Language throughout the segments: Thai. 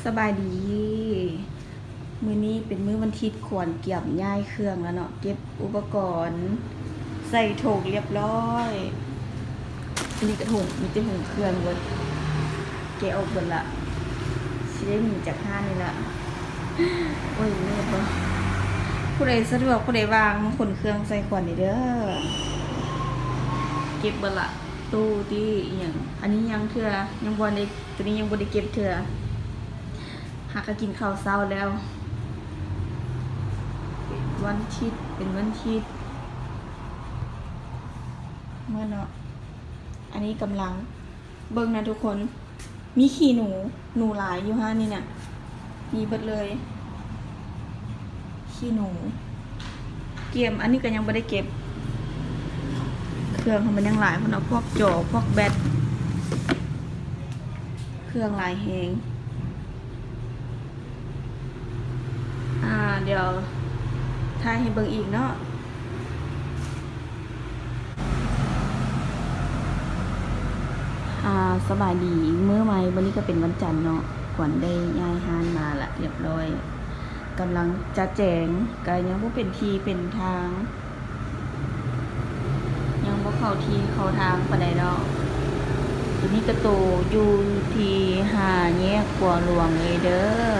สบายดี มื้อนี้เป็นมื้อวันอาทิตย์ขวนเกี่ยมย้ายเครื่องแล้วเนาะเก็บอุปกรณ์ใส่โถงเรียบร้อยอันนี้กระถงมีแต่ถุงเครื่องเบิดแกะออกเบิดละสิได้หนีจากห้างนี่ละโอ้ยเลิศบ่ผู้ใดสะดวกผู้ใดวางมาขนเครื่องใส่ขวดนี่เด้อเก็บเบิดละตู้ที่อีหยังอันนี้ยังเทื่อยังบ่ได้ตัวนี้ยังบ่ได้เก็บเทื่อหากก็กินข้าวเช้าแล้ววันอาทิตย์เป็นวันอาทิตย์เมื่อเนาะอันนี้กำลังเบิ่งนะทุกคนมีขี้หนูหลายอยู่ฮะนี่เนี่ยมีเบิดเลยขี้หนูเก็บอันนี้ก็ยังไม่ได้เก็บเครื่องมันยังหลายเพราะเนาะพวกจอพวกแบตเครื่องหลายแฮงเดี๋ยวถ่ายให้เบิ่งอีกเนาะสบายดีมื้อใหม่วันนี้ก็เป็นวันจันทร์เนาะขวัญได้ย้ายห้านมาละเรียบร้อยกำลังจะแจงก็ยังบ่เป็นทีเป็นทางยังบ่เข้าทีเข้าทางปานใดดอกทีนี้ก็โตอยู่ที่5แยกกัวหลวงเลยเด้อ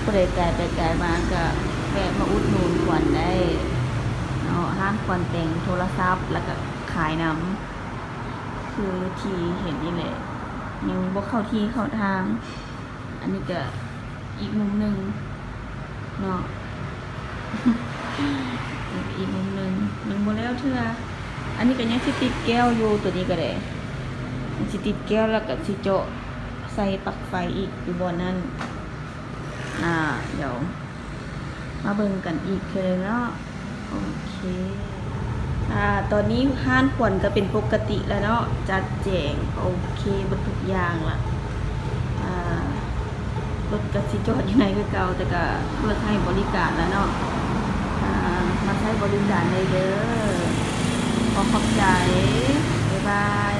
ผู้ใดไกลไปไกลมาก็แวะมาอุดหนุนขวัญได้เนาะห้านขวัญแต่งโทรศัพท์แล้วก็ขายน้ำคือที่เห็นนี่แหละยังบ่เข้าที่เข้าทางอันนี้ก็อีกมุมหนึ่งเนาะ อีกมุมหนึ่งยังบ่แล้วเทื่ออันนี้ก็ยังสิติดแก้วอยู่ตัวนี้ก็ได้มันสิติดแก้วแล้วก็สิเจาะใส่ปลั๊กไฟอีกอยู่บนนั้นเดี๋ยวมาเบิ่งกันอีกคือเนาะโอเคตอนนี้ห้านขวัญก็เป็นปกติแล้วเนาะจัดแจงโอเคหมดทุกอย่างล่ะรถก็สิจอดอยู่ไหนคือเก่าแต่ก็เพื่อให้บริการแล้วเนาะมาใช้บริการได้เด้อขอบใจบ๊ายบาย